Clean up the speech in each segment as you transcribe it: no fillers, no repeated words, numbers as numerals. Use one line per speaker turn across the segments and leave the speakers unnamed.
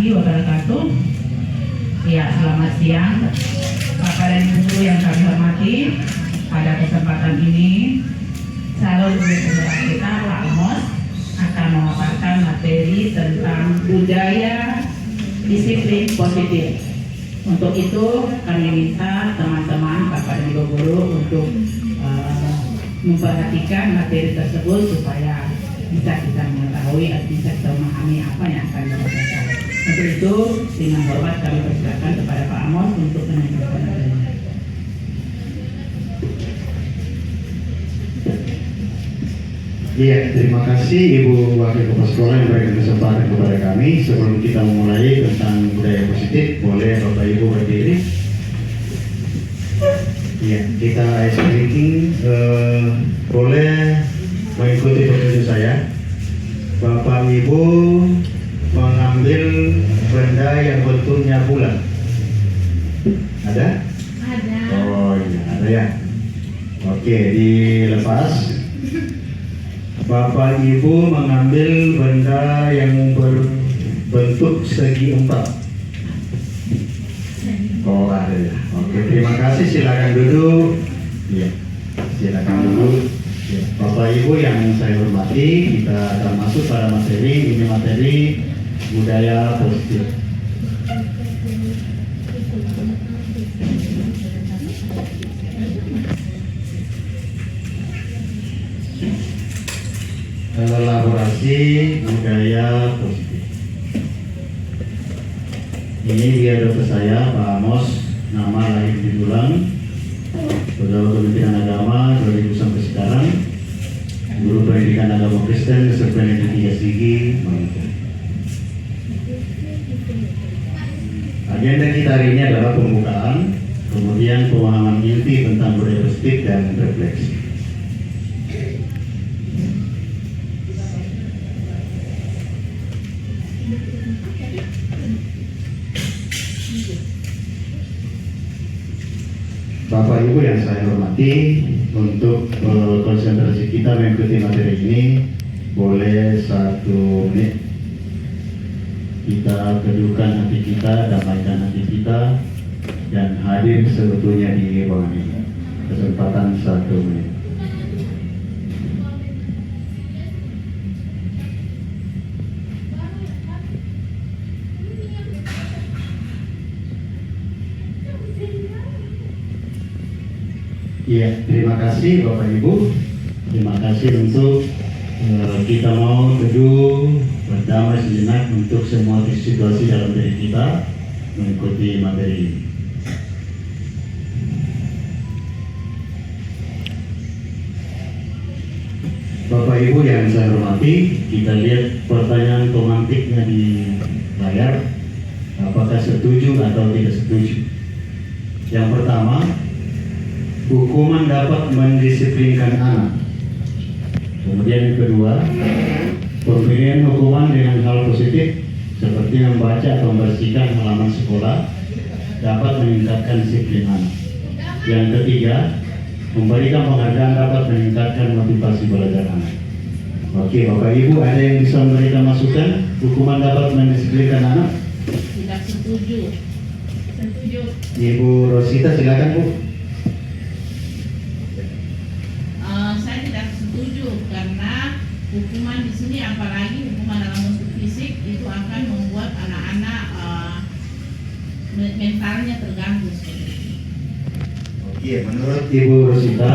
warahmatullahi wabarakatuh. Ya, selamat siang Bapak dan Ibu guru yang kami hormati. Pada kesempatan ini, calon guru penggerak kita Pak Amos akan memaparkan materi tentang budaya disiplin positif. Untuk itu kami minta teman-teman Bapak dan Ibu guru untuk memperhatikan materi tersebut supaya bisa kita mengetahui atau bisa kita memahami apa yang akan disampaikan. Untuk itu dengan hormat kami persilakan kepada Pak Amos untuk menyampaikan materinya.
Iya, terima kasih Ibu Wakil Kepala Sekolah yang berikan kesempatan kepada kami. Sebelum kita memulai tentang budaya positif, boleh Bapak Ibu berdiri. Iya, kita ice breaking. Boleh mengikuti petunjuk saya. Bapak Ibu mengambil benda yang bentuknya bulat. Ada?
Ada.
Oh iya, ada ya. Oke, dilepas. Bapak Ibu mengambil benda yang berbentuk segi empat. Oh ada ya. Oke, terima kasih. Silakan duduk. Ya, silakan duduk. Ya, Bapak Ibu yang saya hormati, kita akan masuk pada materi. Ini materi budaya positif. Elaborasi budaya positif. Ini dia dokter saya, Pak Amos, nama lahir di Tulang, Pegawai Kementerian Agama 2000 sampai sekarang, Guru Pendidikan Agama Kristen, Serpenti 3 Sigi, Malaysia. Agenda kita hari ini adalah pembukaan, kemudian pemahaman inti tentang budaya positif dan refleksi. Bapak Ibu yang saya hormati, untuk konsentrasi kita mengikuti materi ini, boleh 1 menit. Kita teduhkan hati kita, damaikan hati kita, dan hadir sebetulnya di ruangan ini. Kesempatan 1 menit. Ya, terima kasih Bapak Ibu. Terima kasih untuk kita mau teduh, berdamai sejenak untuk semua situasi dalam diri kita mengikuti materi ini. Bapak Ibu yang saya hormati, kita lihat pertanyaan pemantiknya di layar. Apakah setuju atau tidak setuju? Yang pertama, hukuman dapat mendisiplinkan anak. Kemudian yang kedua, pemberian hukuman dengan hal positif seperti membaca atau membersihkan halaman sekolah dapat meningkatkan disiplin anak. Yang ketiga, memberikan penghargaan dapat meningkatkan motivasi belajar anak. Oke, Bapak Ibu, ada yang bisa memberikan masukan? Hukuman dapat mendisiplinkan anak?
Tidak setuju. Setuju.
Ibu Rosita, silakan Bu.
Saya tidak setuju karena hukuman di sini, apalagi hukuman dalam bentuk fisik, itu akan membuat anak-anak mentalnya terganggu.
Oke, menurut Ibu Rosita,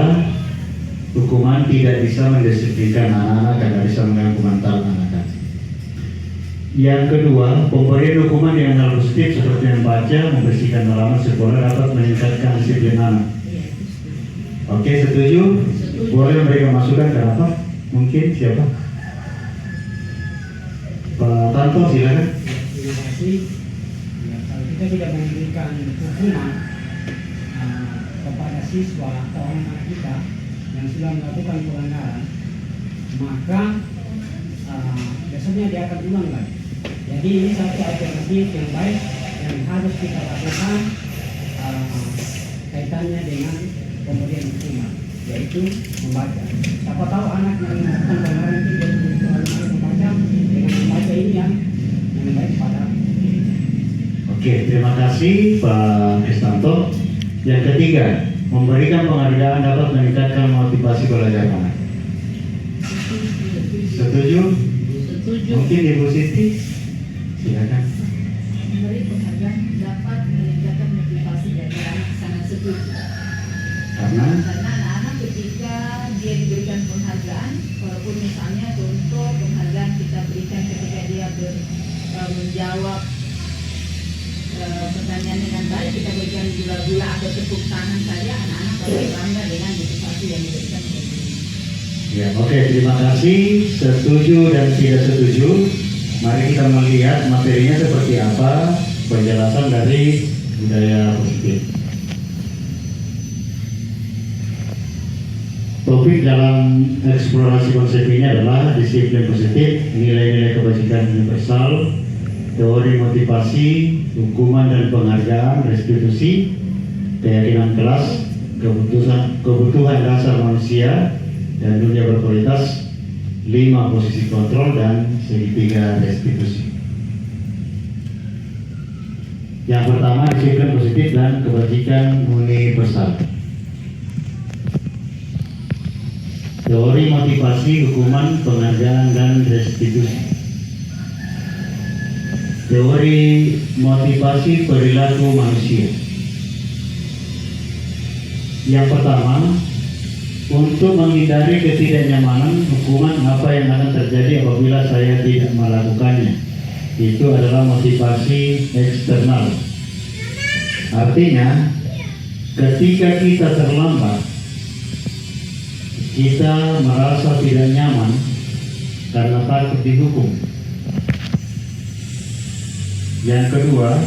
hukuman tidak bisa mendisiplinkan anak-anak karena bisa mengganggu mental anak-anak. Yang kedua, pemberian hukuman yang hal positif seperti membaca, membersihkan halaman sekolah dapat meningkatkan disiplin anak. Oke, setuju? Boleh memberikan masukan kenapa? Mungkin siapa? Pak Tanto, silakan.
Terima kasih. Ya, kalau kita tidak memberikan hukuman kepada siswa atau anak kita yang sudah melakukan pelanggaran, maka besoknya dia akan ulang lagi. Jadi ini satu alternatif yang baik yang harus kita lakukan kaitannya dengan pemberian hukuman, yaitu membaca. Siapa tahu anak yang melakukan pelanggaran itu dia membaca, dengan membaca ini yang baik pada diri
Oke, terima kasih Pak Kristanto. Yang ketiga, memberikan penghargaan dapat meningkatkan motivasi belajar anak. Setuju?
Setuju.
Mungkin Ibu Siti, silakan.
Memberi penghargaan dapat meningkatkan motivasi dari anak, sangat setuju.
Karena
Karena anak-anak ketika dia diberikan penghargaan, walaupun misalnya contoh penghargaan kita berikan ketika dia menjawab pertanyaan dengan baik, kita berikan gula-gula atau tepuk tangan saja, anak-anak pasti bangga dengan motivasi yang diberikan.
ya, oke, terima kasih. Setuju dan tidak setuju. Mari kita melihat materinya seperti apa, penjelasan dari budaya positif. Topik dalam eksplorasi konsep ini adalah disiplin positif, nilai-nilai kebajikan universal, teori motivasi, hukuman dan penghargaan, restitusi, keyakinan kelas, kebutuhan dasar manusia, dan dunia berkualitas, 5 posisi kontrol, dan segitiga restitusi. Yang pertama, disiplin positif dan kebajikan universal. Teori motivasi, hukuman, penghargaan, dan restitusi. Teori motivasi perilaku manusia. Yang pertama, untuk menghindari ketidaknyamanan, hukuman apa yang akan terjadi apabila saya tidak melakukannya. Itu adalah motivasi eksternal. Artinya, ketika kita terlambat, kita merasa tidak nyaman karena takut dihukum. Yang kedua,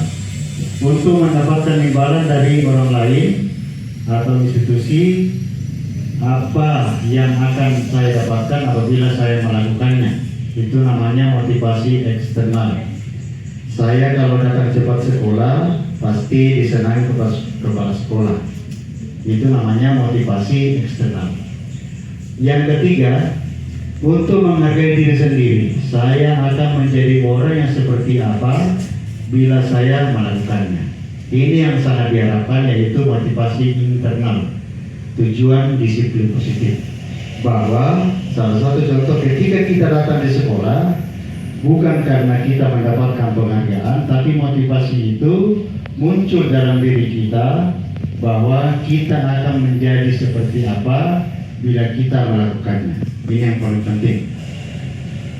untuk mendapatkan imbalan dari orang lain atau institusi, apa yang akan saya dapatkan apabila saya melakukannya. Itu namanya motivasi eksternal. Saya kalau datang cepat sekolah, pasti disenangi kepala sekolah. Itu namanya motivasi eksternal. Yang ketiga, untuk menghargai diri sendiri. Saya akan menjadi orang yang seperti apa bila saya melakukannya. Ini yang sangat diharapkan, yaitu motivasi internal. Tujuan disiplin positif. Bahwa salah satu contoh ketika kita datang di sekolah, bukan karena kita mendapatkan penghargaan, tapi motivasi itu muncul dalam diri kita bahwa kita akan menjadi seperti apa bila kita melakukannya. Ini yang paling penting,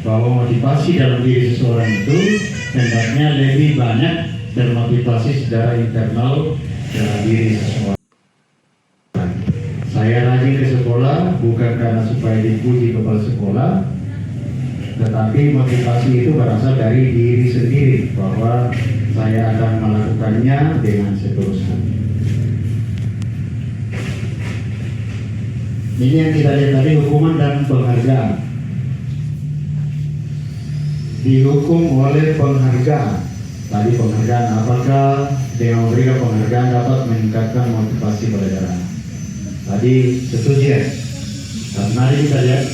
bahwa motivasi dalam diri seseorang itu hendaknya lebih banyak termotivasi secara internal dalam diri seseorang. Saya rajin ke sekolah bukan karena supaya dipuji kepala sekolah, tetapi motivasi itu berasal dari diri sendiri, bahwa saya akan melakukannya dengan seterusnya. Ini yang kita lihat tadi, hukuman dan penghargaan. Dihukum oleh penghargaan. Tadi penghargaan, apakah dengan memberikan penghargaan dapat meningkatkan motivasi belajar anak? Tadi setuju ya? Mari kita lihat,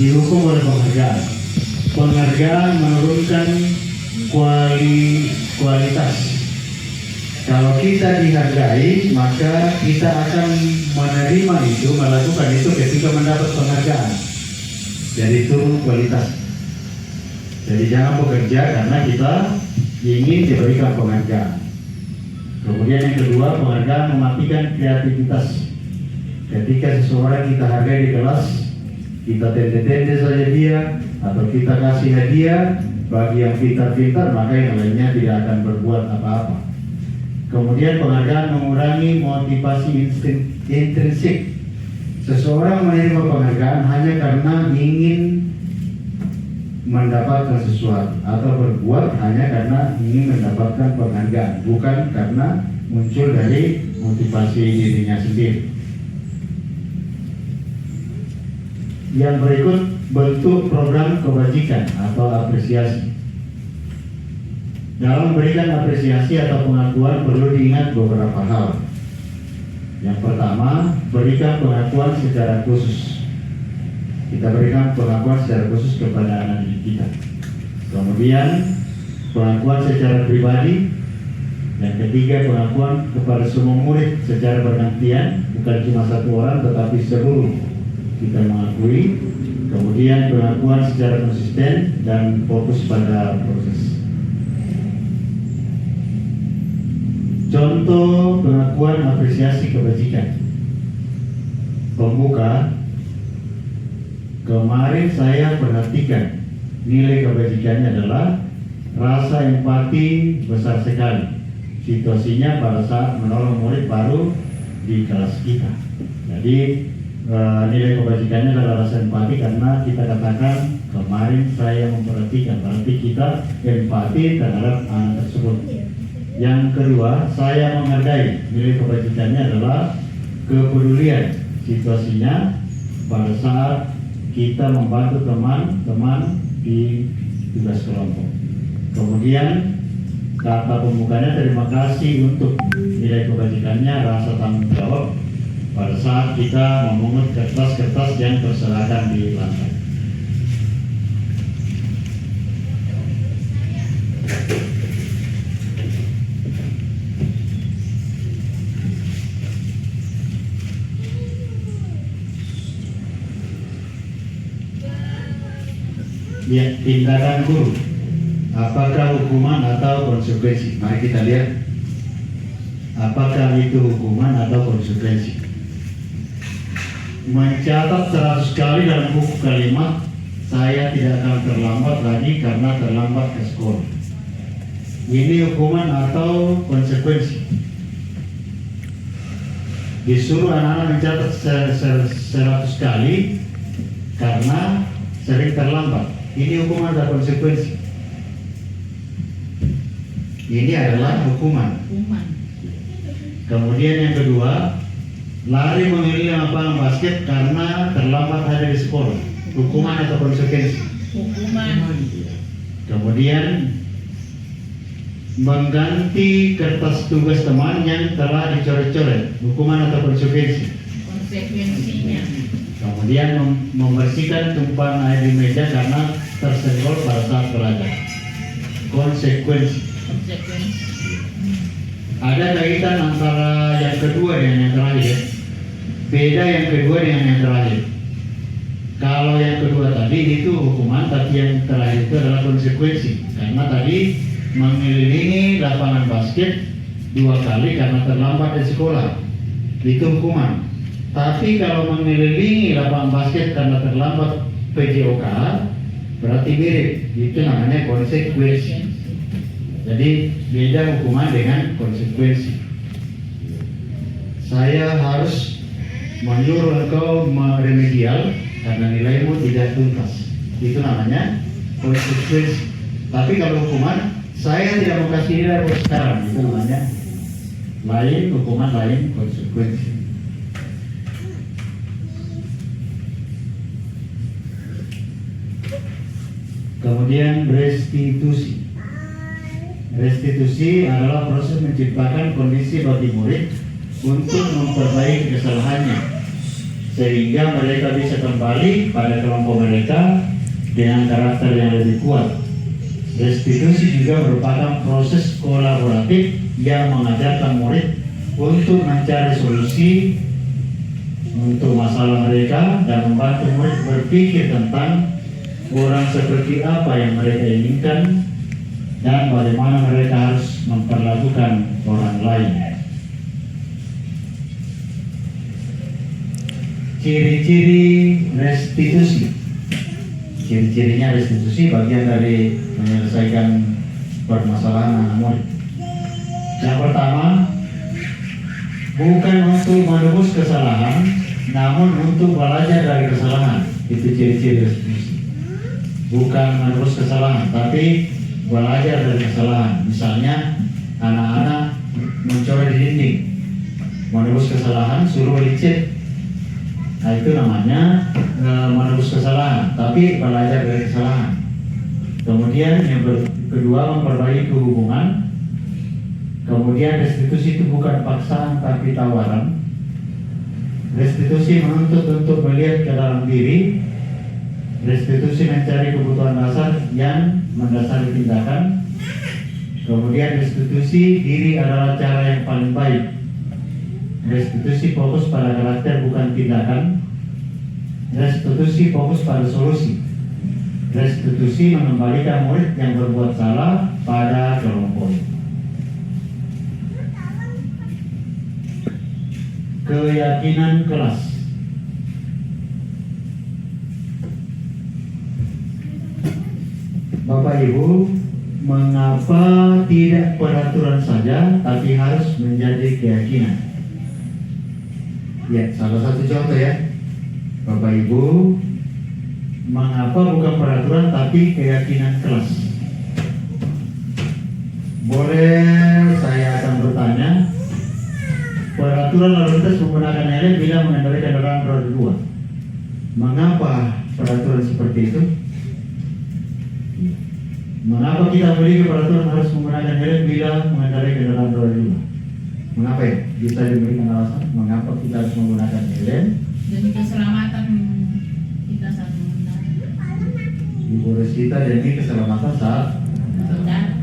dihukum oleh penghargaan. Penghargaan menurunkan kualitas. Kalau kita dihargai, maka kita akan menerima itu, melakukan itu ketika mendapat penghargaan. Jadi turun kualitas. Jadi jangan bekerja karena kita ingin diberikan penghargaan. Kemudian yang kedua, penghargaan mematikan kreativitas. Ketika seseorang kita hargai di kelas, kita tende-tende saja dia, atau kita kasih hadiah bagi yang pintar-pintar, maka yang lainnya tidak akan berbuat apa-apa. Kemudian penghargaan mengurangi motivasi intrinsik. Seseorang menerima penghargaan hanya karena ingin mendapatkan sesuatu, atau berbuat hanya karena ingin mendapatkan penghargaan, bukan karena muncul dari motivasi dirinya sendiri. Yang berikut, bentuk program kebajikan atau apresiasi. Dalam memberikan apresiasi atau pengakuan perlu diingat beberapa hal. Yang pertama, berikan pengakuan secara khusus. Kita berikan pengakuan secara khusus kepada anak didik kita. Kemudian, pengakuan secara pribadi Yang ketiga, pengakuan kepada semua murid secara bergantian, bukan cuma satu orang tetapi seluruh kita mengakui. Kemudian pengakuan secara konsisten dan fokus pada proses. Contoh pengakuan apresiasi kebajikan. Pembuka, kemarin saya perhatikan nilai kebajikannya adalah rasa empati besar sekali. Situasinya pada saat menolong murid baru di kelas kita. Jadi nilai kebajikannya adalah rasa empati karena kita katakan kemarin saya memperhatikan, berarti kita empati terhadap anak tersebut. Yang kedua, saya menghargai, nilai kebajikannya adalah kepedulian. Situasinya pada saat kita membantu teman-teman di tugas kelompok. Kemudian kata pembukanya, terima kasih untuk nilai kebajikannya, rasa tanggung jawab pada saat kita memungut kertas-kertas yang berserakan di lantai. Ya, tindakan guru, apakah hukuman atau konsekuensi? Mari kita lihat apakah itu hukuman atau konsekuensi. Mencatat 100 kali dalam buku kalimat, saya tidak akan terlambat lagi karena terlambat ke sekolah. Ini hukuman atau konsekuensi? Disuruh anak-anak mencatat 100 kali karena sering terlambat. Ini hukuman atau konsekuensi? Ini adalah hukuman. Kemudian yang kedua, lari mengelilingi lapangan basket karena terlambat hadir di sekolah. Hukuman atau konsekuensi?
Hukuman.
Kemudian mengganti kertas tugas teman yang telah dicoret-coret. Hukuman atau konsekuensi?
Konsekuensinya.
Kemudian membersihkan tumpahan air di meja karena tersenggol pada saat belajar. Konsekuensi. Ada kaitan antara yang kedua dengan yang terakhir. Beda yang kedua dengan yang terakhir. Kalau yang kedua tadi itu hukuman, tapi yang terakhir itu adalah konsekuensi. Karena tadi mengelilingi lapangan basket 2 kali karena terlambat di sekolah, itu hukuman. Tapi kalau mengelilingi lapangan basket karena terlambat PJOK, berarti mirip. Itu namanya konsekuensi. Jadi beda hukuman dengan konsekuensi. Saya harus menyuruh engkau meremedial karena nilaimu tidak tuntas. Itu namanya konsekuensi. Tapi kalau hukuman, saya tidak mau kasih nilai sekarang, itu namanya lain hukuman, lain konsekuensi. Kemudian restitusi. Restitusi adalah proses menciptakan kondisi bagi murid untuk memperbaiki kesalahannya sehingga mereka bisa kembali pada kelompok mereka dengan karakter yang lebih kuat. Restitusi juga merupakan proses kolaboratif yang mengajarkan murid untuk mencari solusi untuk masalah mereka dan membantu murid berpikir tentang orang seperti apa yang mereka inginkan dan bagaimana mereka harus memperlakukan orang lain. Ciri-ciri restitusi. Ciri-cirinya restitusi bagian dari menyelesaikan permasalahan anak murid. Yang pertama, bukan untuk menebus kesalahan, namun untuk belajar dari kesalahan. Itu ciri-ciri restitusi. Bukan menebus kesalahan, tapi belajar dari kesalahan. Misalnya anak-anak mencoret di dinding, menebus kesalahan, suruh licin. Nah itu namanya menebus kesalahan, tapi belajar dari kesalahan. Kemudian yang kedua, memperbaiki hubungan. Kemudian restitusi itu bukan paksaan tapi tawaran. Restitusi menuntut untuk melihat ke dalam diri. Restitusi mencari kebutuhan dasar yang mendasari tindakan. Kemudian restitusi diri adalah cara yang paling baik. Restitusi fokus pada karakter bukan tindakan. Restitusi fokus pada solusi. Restitusi mengembalikan murid yang berbuat salah pada kelompok. Keyakinan kelas. Bapak Ibu, mengapa tidak peraturan saja tapi harus menjadi keyakinan? Ya, salah satu contoh ya. Bapak Ibu, mengapa bukan peraturan tapi keyakinan kelas? Boleh saya akan bertanya, peraturan lalu lintas menggunakan helm bila mengendarai kendaraan roda 2. Mengapa peraturan seperti itu? Mengapa kita memiliki peraturan harus menggunakan helm bila mengendarai kendaraan roda 2? Mengapa ya? Bisa diberikan alasan mengapa kita harus menggunakan helm?
Demi keselamatan kita saat mengendarai.
Ibu kita demi keselamatan saat
Mengendarai.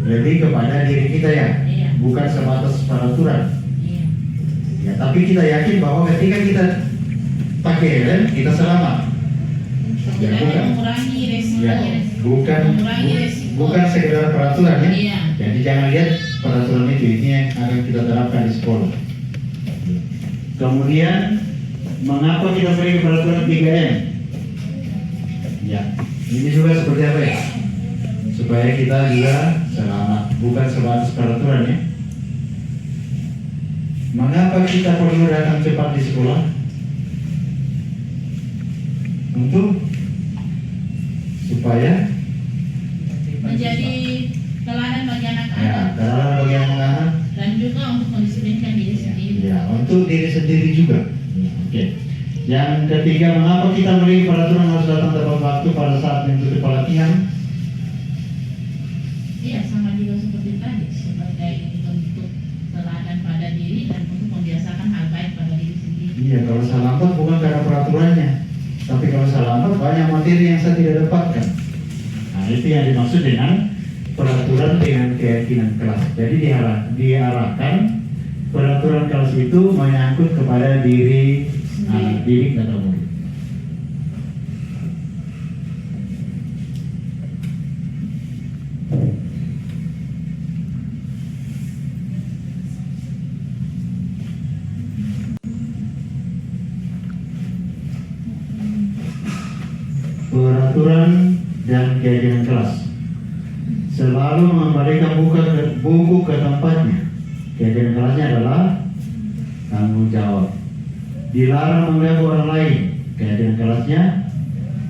lebih kepada diri kita ya,
Iya.
bukan sebatas peraturan.
Iya.
Ya, tapi kita yakin bahwa ketika kita pakai helm kita selamat. Ya,
Jadi
bukan.
mengurangi resiko.
Ya,
Mengurangi resiko.
bukan sekedar peraturan ya.
Iya.
Jadi jangan lihat peraturan itu, ini yang akan kita terapkan di sekolah. Kemudian mengapa kita beri peraturan 3M? Ya, ini juga seperti apa ya? Supaya kita juga selamat, bukan sebatas peraturan ya. Mengapa kita perlu datang cepat di sekolah? Untuk supaya
Menjadi teladan bagi
ya,
anak-anak
karena bagi anak-anak
dan juga untuk mendisiplinkan diri sendiri.
ya, untuk diri sendiri juga. Oke. Yang ketiga, mengapa kita memiliki peraturan harus datang tepat waktu pada saat mengikuti pelatihan?
Iya, sama juga seperti tadi, sebagai bentuk teladan pada diri dan untuk membiasakan hal baik pada diri sendiri.
Iya, kalau saya lambat bukan karena peraturannya, tapi kalau saya lambat banyak materi yang saya tidak dapatkan. Nah, itu yang dimaksud dengan peraturan dengan keyakinan kelas. Jadi diarahkan peraturan kelas itu menyangkut kepada diri anak didik atau murid. Peraturan dan keyakinan kelas selalu mengembalikan buku ke tempatnya. Keyakinan kelasnya adalah tanggung jawab. Dilarang mengganggu orang lain. Keyakinan kelasnya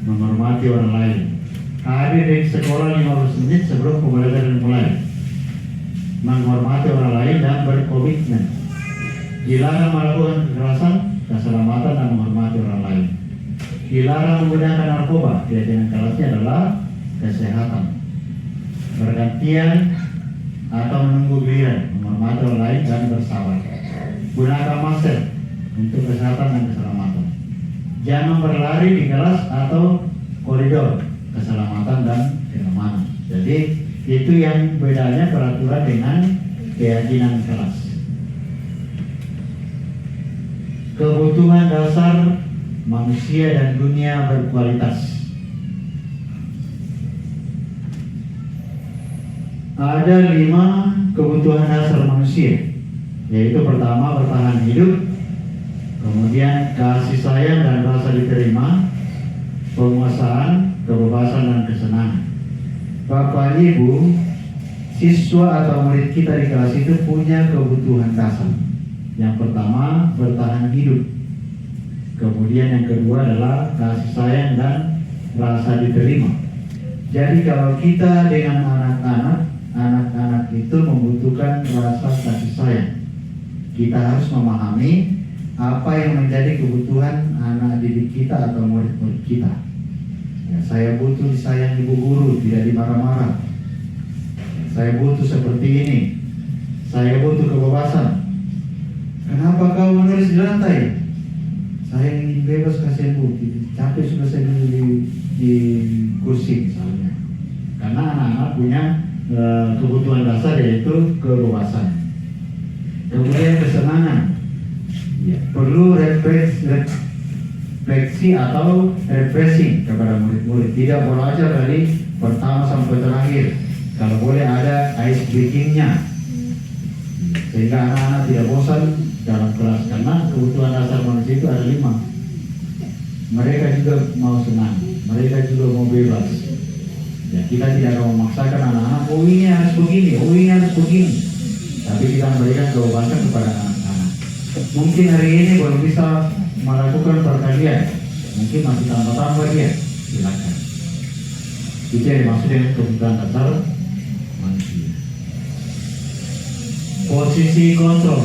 menghormati orang lain. Hadir di sekolah 15 menit sebelum pembelajaran mulai. Menghormati orang lain dan berkomitmen. Dilarang melakukan kekerasan, keselamatan dan menghormati orang lain. Dilarang menggunakan narkoba. Keyakinan kelasnya adalah kesehatan. Bergantian atau menunggu giliran, menghormati orang lain dan bersabar. Gunakan masker untuk kesehatan dan keselamatan. Jangan berlari di kelas atau koridor, keselamatan dan keamanan. Jadi itu yang bedanya peraturan dengan keyakinan kelas. Kebutuhan dasar manusia dan dunia berkualitas. Ada 5 kebutuhan dasar manusia, yaitu pertama bertahan hidup, kemudian kasih sayang dan rasa diterima, penguasaan, kebebasan dan kesenangan. Bapak Ibu, siswa atau murid kita di kelas itu punya kebutuhan dasar. Yang pertama bertahan hidup, kemudian yang kedua adalah kasih sayang dan rasa diterima. Jadi kalau kita dengan anak-anak itu membutuhkan rasa kasih sayang. Kita harus memahami apa yang menjadi kebutuhan anak didik kita atau murid-murid kita. Ya, saya butuh disayang ibu guru, tidak dimarah-marah. Saya butuh seperti ini. Saya butuh kebebasan. Kenapa kau menulis di lantai? Saya ingin bebas, kasihan bu. Capek sudah saya duduk di kursi misalnya. Karena anak-anak punya kebutuhan dasar yaitu kebebasan. Kemudian kesenangan, ya, perlu refleksi atau refreshing kepada murid-murid. Tidak belajar dari pertama sampai terakhir. Kalau boleh ada ice breakingnya, sehingga anak-anak tidak bosan dalam kelas. Karena kebutuhan dasar manusia itu ada 5. Mereka juga mau senang, mereka juga mau bebas. Ya, kita tidak akan memaksakan anak-anak, oh ini harus begini, oh ini harus begini. Tapi kita memberikan kebebasan kepada anak-anak. Mungkin hari ini belum bisa melakukan perkalian, mungkin masih tambah-tambah dia, silakan. Itu yang dimaksud dengan kebutuhan dasar manusia. Posisi kontrol.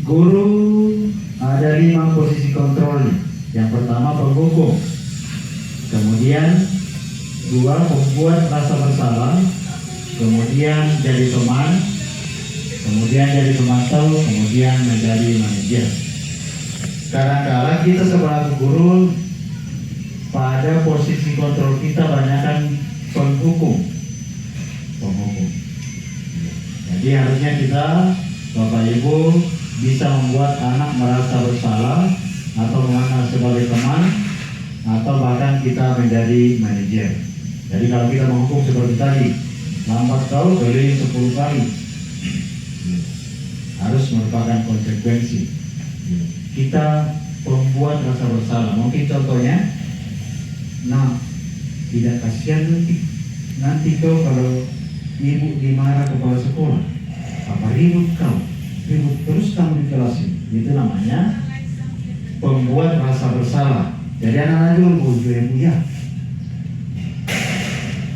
Guru ada 5 posisi kontrolnya. Yang pertama penghukum, kemudian 2 pembuat rasa bersalah, kemudian jadi teman, kemudian jadi pemantau, kemudian menjadi manajer. Kadang-kadang kita sebagai guru pada posisi kontrol kita banyakkan penghukum. Jadi harusnya kita, Bapak Ibu, bisa membuat anak merasa bersalah atau mengenal sebagai teman, atau bahkan kita menjadi manajer. Jadi kalau kita menghukum seperti tadi, lambat kau keliling 10 kali, harus merupakan konsekuensi. Kita membuat rasa bersalah. Mungkin contohnya, nah, tidak kasihan nanti kau kalau ibu dimarah kepala sekolah, apa ribut kau, ribut terus kamu di kelas ini. Itu namanya pembuat rasa bersalah. Jadi anak-anak juga ya.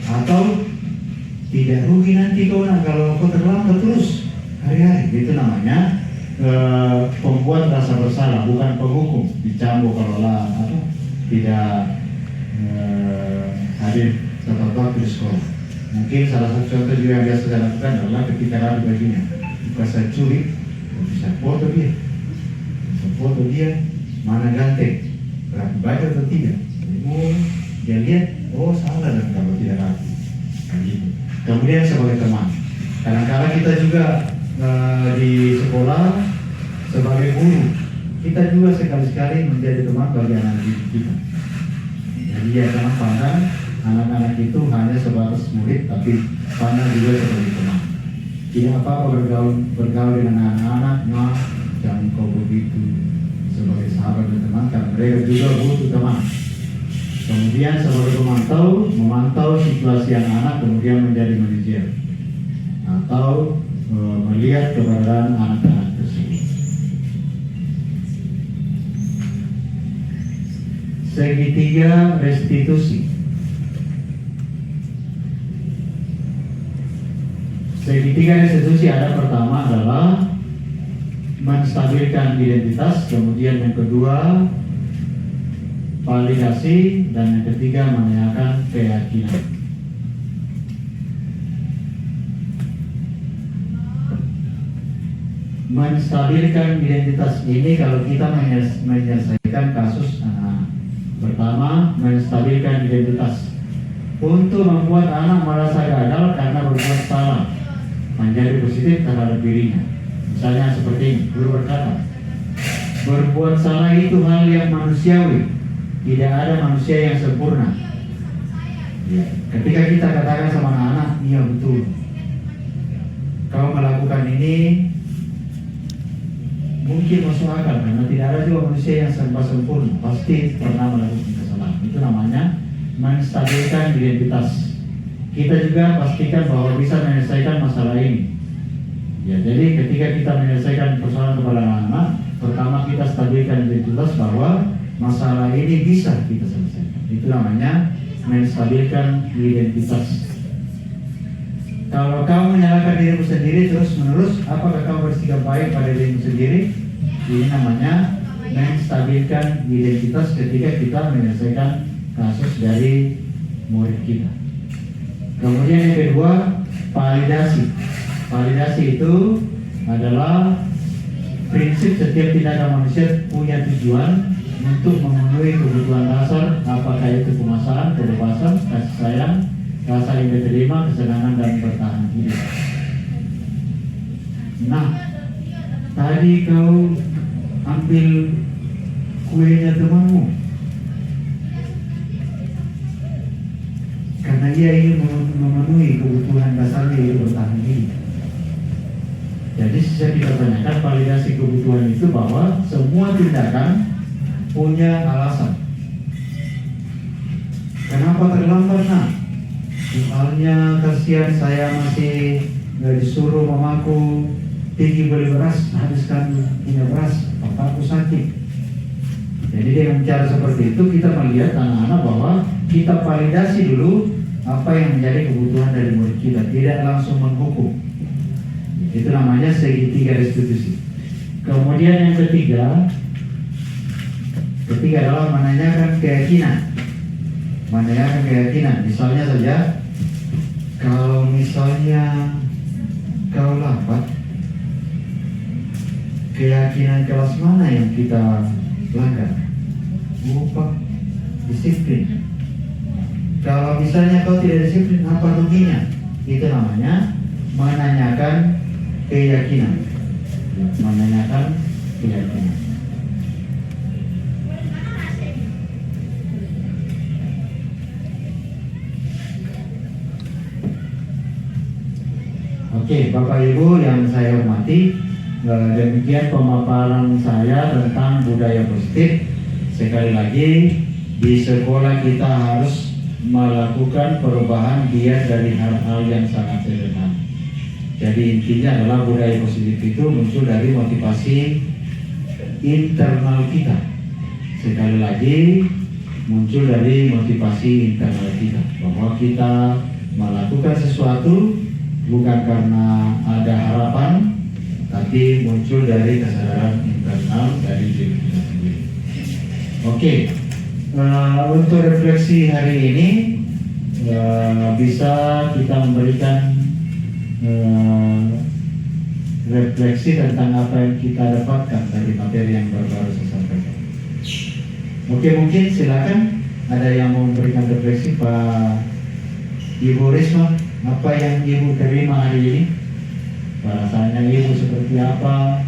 Atau tidak rugi nanti kau kalau kau terlambat terus hari-hari. Itu namanya pembuat rasa bersalah, bukan penghukum. Dicambuk kalau tidak hadir tepat waktu di sekolah. Mungkin salah satu contoh juga yang biasa saya lakukan adalah ketika rapi baginya, bukan saya curi, bisa foto dia, mana ganteng, rapi baju atau tidak. Oh, dia lihat, oh salah dan kalau tidak rapi. Gitu. Kemudian sebagai teman, kadang-kadang kita juga di sekolah sebagai guru, kita juga sekali-sekali menjadi teman bagi anak didik kita. Jadi ya jangan pandang anak-anak itu hanya sebatas murid, tapi pandang juga sebagai teman. Tidak apa-apa bergaul dengan anak-anak, nah jangan kau begitu sebagai sahabat dan teman, karena mereka juga butuh teman. Kemudian sebagai pemantau, memantau situasi anak-anak, kemudian menjadi manajer atau melihat keberadaan anak-anak tersebut. Segitiga restitusi. Segitiga restitusi ada pertama adalah menstabilkan identitas, kemudian yang kedua validasi, dan yang ketiga menanyakan keyakinan. Menstabilkan identitas ini kalau kita menyelesaikan kasus anak. Pertama, menstabilkan identitas untuk membuat anak merasa gagal karena berbuat salah, menjadi positif terhadap dirinya. Misalnya seperti ini, guru berkata, berbuat salah itu hal yang manusiawi, tidak ada manusia yang sempurna. Ya, ketika kita katakan sama anak-anak, iya betul, kau melakukan ini mungkin masuk akal, karena tidak ada juga manusia yang serba sempurna, pasti pernah melakukan kesalahan. Itu namanya menstabilkan identitas. Kita juga pastikan bahwa bisa menyelesaikan masalah ini. Ya, jadi ketika kita menyelesaikan persoalan kepada anak-anak, pertama kita stabilkan identitas bahwa masalah ini bisa kita selesaikan. Itu namanya menstabilkan identitas. Kalau kamu menyalahkan dirimu sendiri terus menerus, apakah kamu bersikap baik pada dirimu sendiri? Ini namanya menstabilkan identitas ketika kita menyelesaikan kasus dari murid kita. Kemudian yang kedua, validasi. Validasi itu adalah prinsip setiap tindakan manusia punya tujuan untuk memenuhi kebutuhan dasar, apakah itu pemasaran, rasa yang diterima, kesenangan dan bertahan hidup. Nah, tadi kau ambil kuenya temanmu karena dia ingin memenuhi kebutuhan dasarnya itu bertahan hidup. Jadi saya tidak tanyakan validasi kebutuhan itu bahwa semua tindakan punya alasan. Kenapa terlambat nak? Misalnya kasihan saya masih disuruh mamaku pergi beli beras, habiskan punya beras, bapakku sakit. Jadi dengan cara seperti itu kita melihat anak-anak bahwa kita validasi dulu apa yang menjadi kebutuhan dari murid kita, tidak langsung menghukum. Itu namanya segitiga restitusi. Kemudian yang ketiga adalah menanyakan keyakinan. Menanyakan keyakinan. Misalnya saja, kalau misalnya kau lambat, keyakinan kelas mana yang kita langgar? Lupa, disiplin. Kalau misalnya kau tidak disiplin, apa ruginya? Itu namanya menanyakan keyakinan. Menanyakan keyakinan. Oke, Bapak Ibu yang saya hormati, demikian pemaparan saya tentang budaya positif. Sekali lagi, di sekolah kita harus melakukan perubahan biar dari hal-hal yang sangat sederhana. Jadi intinya adalah budaya positif itu muncul dari motivasi internal kita. Sekali lagi, muncul dari motivasi internal kita, bahwa kita melakukan sesuatu bukan karena ada harapan, tapi muncul dari kesadaran internal dari diri kita sendiri. Oke, untuk refleksi hari ini bisa kita memberikan refleksi tentang apa yang kita dapatkan dari materi yang baru saya sampaikan. Oke, mungkin silakan ada yang mau memberikan refleksi, Pak Ibu Risma. Apa yang Ibu terima hari ini? Perasaannya Ibu seperti apa?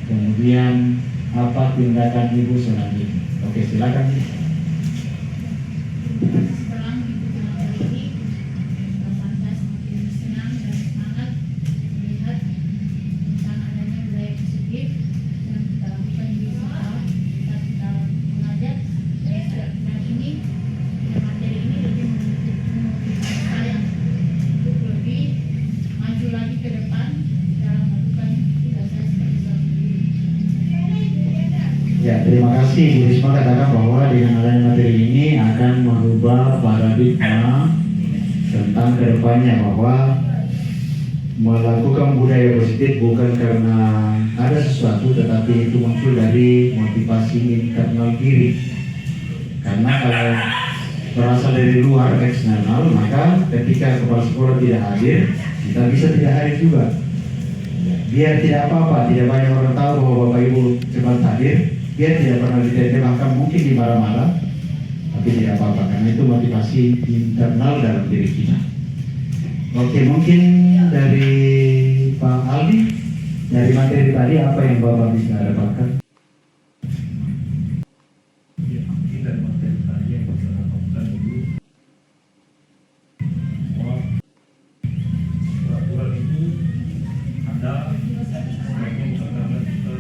Kemudian apa tindakan Ibu selanjutnya? Oke, silakan.
Setelah mengikuti materi ini, perasaan saya semakin senang dan semangat melihat tentang adanya budaya positif yang kita lakukan di sekolah. Kita mengajar dan ini materi ini lebih memotivasi saya untuk lebih maju lagi ke depan dalam melakukan tugas saya sebagai seorang guru.
Ya, terima kasih Bu Risma katakan bahwa dengan adanya materi ini akan merubah paradigma tentang kedepannya, bahwa melakukan budaya positif bukan karena ada sesuatu, tetapi itu muncul dari motivasi internal diri. Karena kalau berasal dari luar eksternal, maka ketika kepala sekolah tidak hadir, kita bisa tidak hadir juga. Biar tidak apa-apa, tidak banyak orang tahu bahwa Bapak Ibu cepat hadir, biar tidak pernah diterima, bahkan mungkin dimarah-marah, tapi tidak apa-apa, karena itu motivasi internal dalam diri kita. Oke, mungkin dari Pak Aldi, dari materi tadi apa yang Bapak bisa dapatkan?
Dari materi tadi yang bisa dapatkan dulu bahwa peraturan itu ada sebaiknya bukan karena kita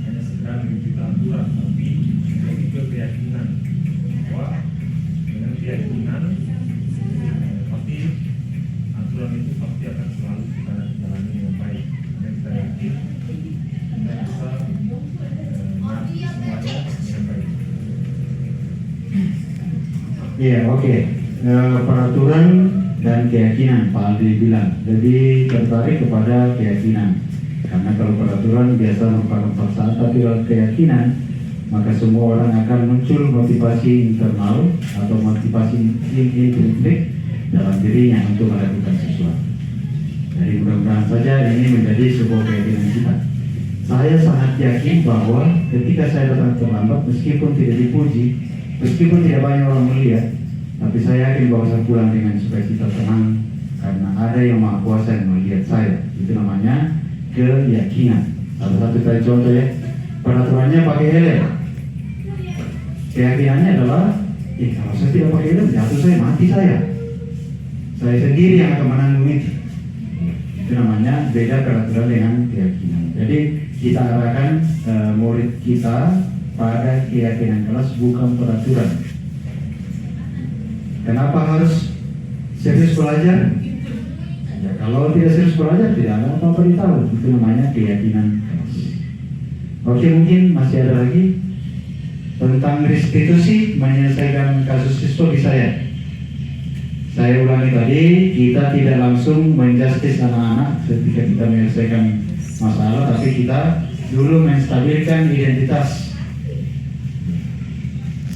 hanya sekedar mengikuti aturan, tapi juga keyakinan bahwa dengan keyakinan pasti aturan itu pasti akan selalu kita jalani dengan baik. Dan kita yakin kita bisa mengerti semuanya dengan baik.
Iya, oke. Peraturan dan keyakinan, Pak Aldi bilang lebih tertarik kepada keyakinan, karena kalau peraturan biasa merupakan paksaan, tapi kalau keyakinan maka semua orang akan muncul motivasi internal atau motivasi intrinsik dalam dirinya untuk melakukan sesuatu. Jadi mudah-mudahan saja ini menjadi sebuah keyakinan kita. Saya sangat yakin bahwa ketika saya datang terlambat, meskipun tidak dipuji, meskipun tidak banyak orang melihat, Tapi saya yakin bahwa saya pulang dengan sukacita tenang karena ada yang Maha Kuasa yang melihat saya. Itu namanya keyakinan. Salah satu tadi contoh ya, peraturannya pakai helm. Keyakinannya adalah, kalau saya tidak pakai helm, jatuh saya, mati saya. Saya sendiri yang akan menanggung itu. Itu namanya beda peraturan dengan keyakinan. Jadi kita arahkan murid kita pada keyakinan kelas, bukan peraturan. Kenapa harus serius belajar? Ya, kalau tidak serius belajar, tidak ada apa-apa ditahu. Itu namanya keyakinan kelas. Oke, mungkin masih ada lagi tentang restitusi menyelesaikan kasus siswa bisa ya. Saya ulangi tadi, kita tidak langsung menjustis anak-anak ketika kita menyelesaikan masalah, tapi kita dulu menstabilkan identitas.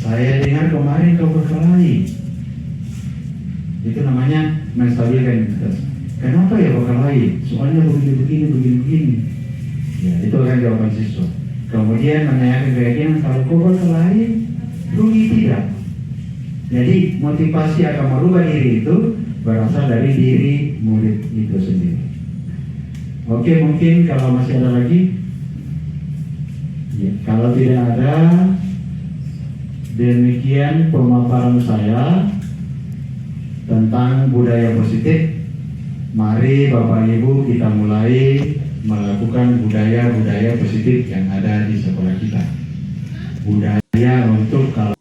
Saya dengar kemarin kau berkelahi. Itu namanya menstabilkan identitas. Kenapa ya berkelahi? Soalnya begini. Ya, itu akan jawaban siswa. Kemudian menanyakan keyakinan, kalau kau berkelahi, rugi tidak? Jadi motivasi akan merubah diri itu berasal dari diri murid itu sendiri. Oke, mungkin kalau masih ada lagi, ya, kalau tidak ada, demikian pemaparan saya tentang budaya positif. Mari Bapak Ibu kita mulai melakukan budaya-budaya positif yang ada di sekolah kita. Budaya untuk kalau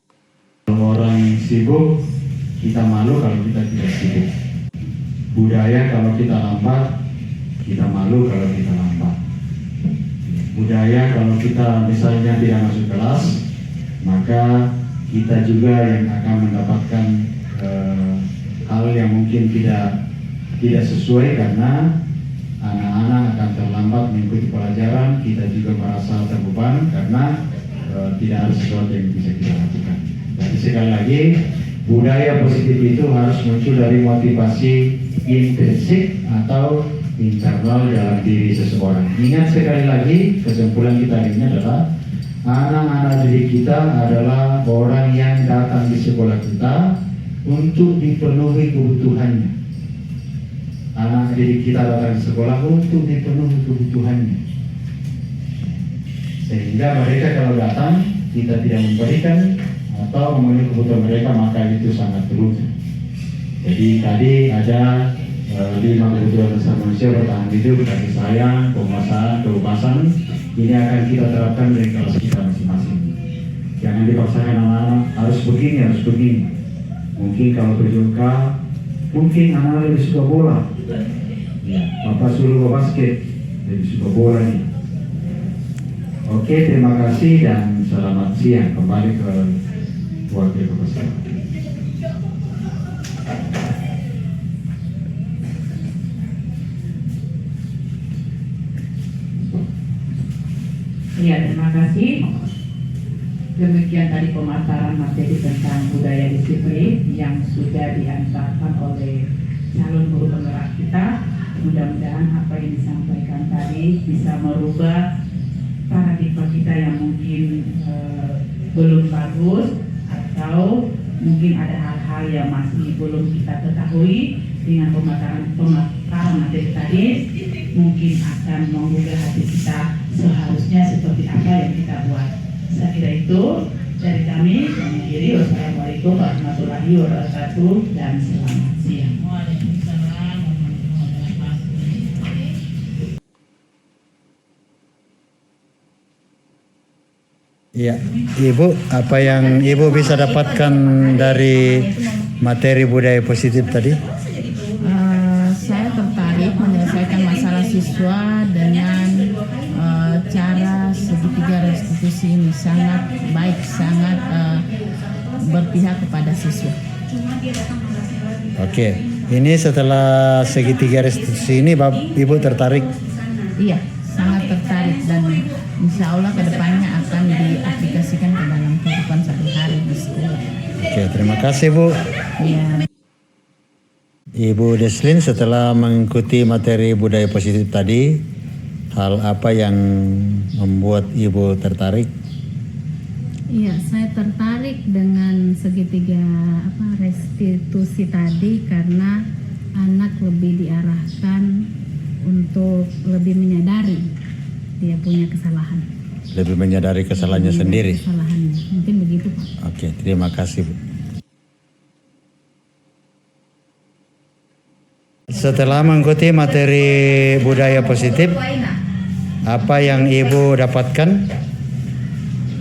orang sibuk, kita malu kalau kita tidak sibuk. Budaya kalau kita lambat, kita malu kalau kita lambat. Budaya kalau kita misalnya tidak masuk kelas, maka kita juga yang akan mendapatkan hal yang mungkin tidak sesuai karena anak-anak akan terlambat mengikuti pelajaran. Kita juga merasa terbeban karena tidak ada sesuatu yang bisa kita lakukan. Jadi sekali lagi, budaya positif itu harus muncul dari motivasi intrinsik atau internal dalam diri seseorang. Ingat sekali lagi, kesimpulan kita ini adalah anak-anak didik kita adalah orang yang datang di sekolah kita untuk dipenuhi kebutuhannya. Anak didik kita datang di sekolah untuk dipenuhi kebutuhannya. Sehingga mereka kalau datang kita tidak memberikan atau memenuhi kebutuhan mereka, maka itu sangat rugi. Jadi tadi ada 5 kebutuhan dasar manusia: bertahan hidup, kasih sayang, penguasaan, kebebasan. Ini akan kita terapkan dari kelas kita masing-masing. Jangan dipaksakan anak-anak harus begini. Mungkin kalau berjumpa, mungkin anak lebih suka bola. Ya, Bapak suruh basket, lebih suka bola nih. Oke, terima kasih dan selamat siang. Kembali ke wakil profesor.
Ya, terima kasih. Demikian tadi pemaparan materi tentang budaya disiplin yang sudah diantarkan oleh calon guru penggerak kita. Mudah-mudahan apa yang disampaikan tadi bisa merubah paradigma kita yang mungkin belum bagus, atau mungkin ada hal-hal yang masih belum kita ketahui. Dengan pemaparan materi tadi mungkin akan menggugah hati kita seharusnya seperti apa yang kita buat. Saya kira itu dari kami. Mengakhiri, wassalamualaikum warahmatullahi wabarakatuh dan selamat siang. Waalaikumsalam warahmatullahi wabarakatuh.
Iya, Ibu, apa yang Ibu bisa dapatkan dari materi budaya positif tadi?
Saya tertarik menyelesaikan masalah siswa dengan cara segitiga restitusi ini sangat baik, sangat berpihak kepada siswa.
Oke, ini setelah segitiga restitusi ini Ibu tertarik?
Iya, sangat tertarik dan insya Allah kedepannya akan diaplikasikan ke dalam kehidupan sehari-hari di sekolah.
Oke, terima kasih Bu.
Iya.
Ibu Deslin, setelah mengikuti materi budaya positif tadi, hal apa yang membuat Ibu tertarik?
Iya, saya tertarik dengan segitiga restitusi tadi karena anak lebih diarahkan untuk lebih menyadari dia punya kesalahan.
Lebih menyadari kesalahannya sendiri.
Kesalahannya, mungkin begitu Pak.
Oke, terima kasih Bu. Setelah mengikuti materi budaya positif, apa yang Ibu dapatkan?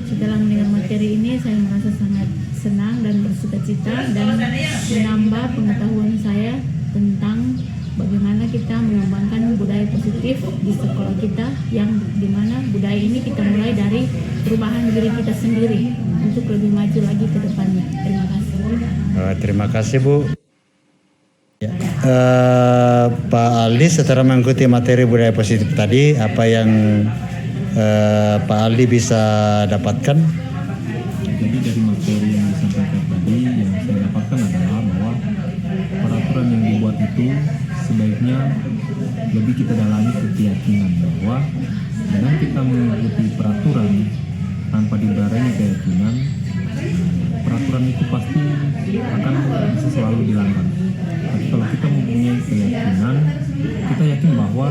Setelah mendengar materi ini, saya merasa sangat senang dan bersukacita dan menambah pengetahuan saya tentang bagaimana kita mengembangkan budaya positif di sekolah kita, yang dimana budaya ini kita mulai dari perubahan diri kita sendiri untuk lebih maju lagi ke depannya. Terima kasih.
Terima kasih Bu. Ya. Pak Aldi, setelah mengikuti materi budaya positif tadi, apa yang Pak Aldi bisa dapatkan?
Jadi dari materi yang disampaikan tadi, yang saya dapatkan adalah bahwa peraturan yang dibuat itu sebaiknya lebih kita dalami keyakinan bahwa dengan kita mengikuti peraturan tanpa dibarengi keyakinan, peraturan itu pasti akan bisa selalu dilanggar. Tapi kalau kita mempunyai keyakinan, kita yakin bahwa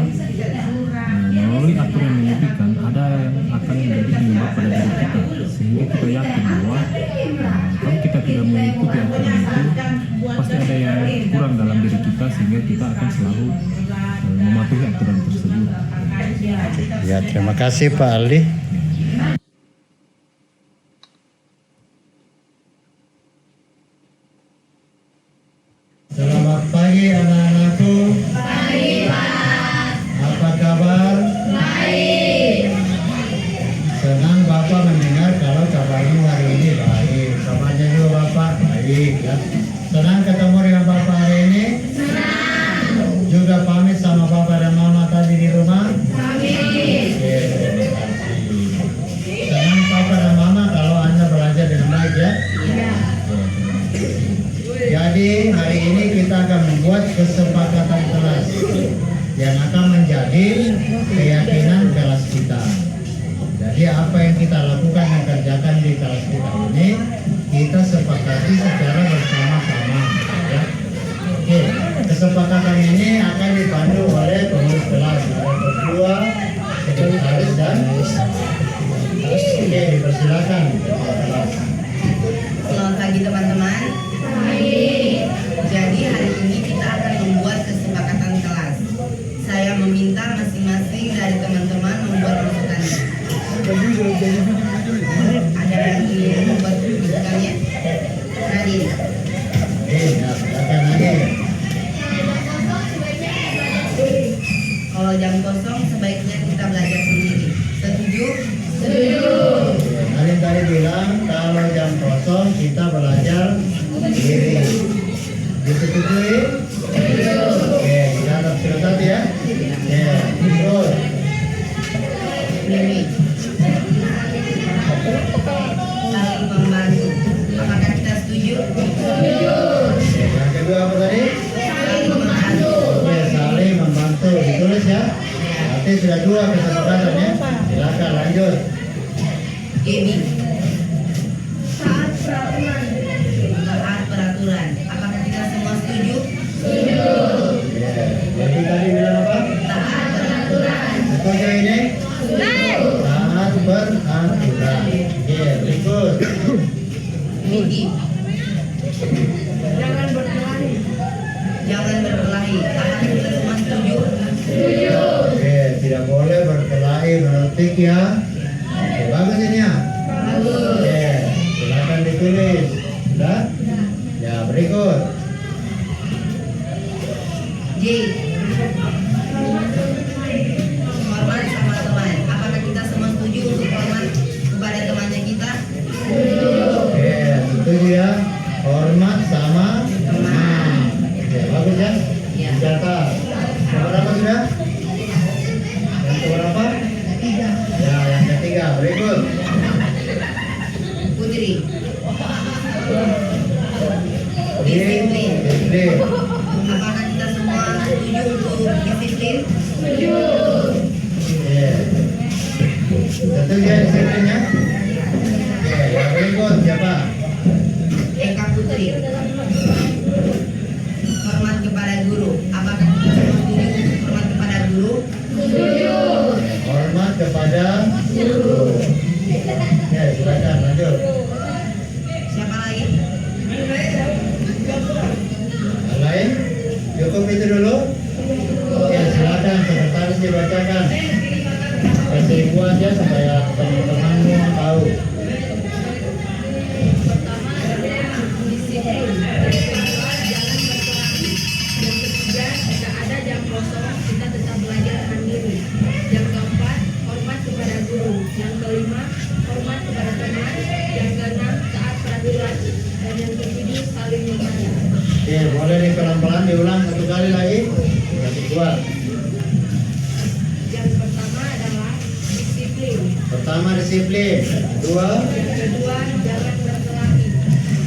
melalui aturan yang diberikan ada yang akan menjadi penyebab pada diri kita, sehingga kita yakin bahwa kalau kita tidak mengikuti aturan itu, pasti ada yang kurang dalam diri kita, sehingga kita akan selalu mematuhi aturan tersebut.
Ya, terima kasih Pak Aldi.
Selamat pagi anak-anakku. Pagi Pak. Apa kabar? Baik. Senang Bapak mendengar kalau kabarmu hari ini baik. Kabarnya juga Bapak baik ya. Senang ketemu dengan Bapak hari ini? Senang. Juga pamit sama Bapak dan Mama tadi di rumah? Pamit. Oke, terima kasih. Senang Papa dan Mama kalau Anda belajar dengan baik ya? Iya. Jadi hari ini kita akan membuat kesepakatan kelas yang akan menjadi keyakinan kelas kita. Jadi apa yang kita lakukan dan kerjakan di kelas kita ini, kita sepakati secara bersama-sama. Ya. Oke, kesepakatan ini akan dipandu oleh pengurus kelas, ada ketua, sekretaris dan oke, dipersilakan.
Selamat pagi teman-teman. Jadi hari ini kita akan membuat kesepakatan kelas. Saya meminta masing-masing dari teman-teman membuat rujukannya. Ada yang ingin membuat rujukannya? Nadine.
Silakan Nadine.
Kalau jam kosong sebaiknya kita belajar sendiri. Setuju? Setuju.
Nadine tadi bilang kalau jam kosong kita belajar sendiri. Disetujui? Oke, kita tetap sebentar ya. Oke, terus.
Mimi. Saling membantu. Apakah kita setuju? Setuju.
Oke, yang kedua apa tadi?
Saling membantu.
Oke, saling membantu. Ditulis ya. Nanti sudah dua kesepakatan ya. Silakan lanjut.
Gaby. Taat peraturan. Taat peraturan. Apakah kita semua setuju? Setuju.
Oke, jadi tadi bilang apa?
Taat peraturan.
Setuju ini?
Setuju.
Taat beraturan. Oke, berikut.
Miki. Jangan berkelahi. Jangan berkelahi. Apakah kita semua setuju? Setuju.
Oke, tidak boleh berkelahi menurut Vicky ya. Oke, bagus ini ya.
Bagus.
Oke, silakan ditulis. Sudah? Ya, berikut.
J. Hormat sama teman. Apakah kita semua setuju untuk hormat kepada temannya kita?
Oke, setuju ya. Hormat sama teman. Oke, bagus ya.
Ya.
Catat. Yang berapa sudah? Yang keberapa?
Ketiga.
Ya, yang ketiga. Berikut.
Putri.
Disiplin. Disiplin.
Apakah kita semua setuju untuk disiplin? Setuju.
Oke. Setuju ya disiplinnya? Oke, yang berikut siapa?
disiplin. Hormat kepada guru. Apakah kita semua setuju hormat kepada guru?
Hormat kepada guru. Ya, silakan lanjut.
Siapa lagi?
Yang lain? Cukup itu dulu? Ya, silakan sekretaris dibacakan. Kasih ibu aja supaya teman-temanmu tahu.
Pertama adalah disiplin. Yang kedua, jangan berkelahi. Yang ketiga, jika ada jam kosong, kita tetap belajar mandiri. Yang keempat, hormat kepada guru. Yang kelima, hormat kepada teman. Yang keenam, taat peraturan. Dan yang ketujuh, saling membantu.
Oke, boleh nih pelan-pelan diulang satu kali lagi. Kasih kuat.
Yang pertama adalah disiplin.
Pertama disiplin. Kedua,
Yang kedua, jangan berkelahi.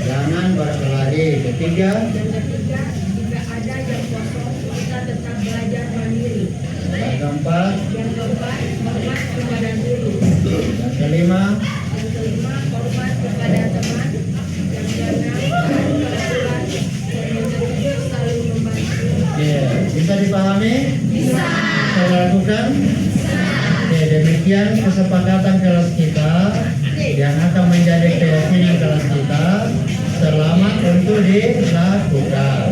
jangan berkelahi. Ketiga,
Yang ketiga, jika ada jam kosong, kita tetap belajar mandiri.
yang keempat,
Yang keempat, hormat kepada guru.
yang kelima,
Yang kelima, hormat kepada teman. Yang keenam, taat peraturan. Dan yang ketujuh, saling membantu.
oke, bisa dipahami? Bisa. Bisa dilakukan? Oke, demikian kesepakatan kelas kita yang akan menjadi keyakinan kelas kita. Selamat untuk dilakukan.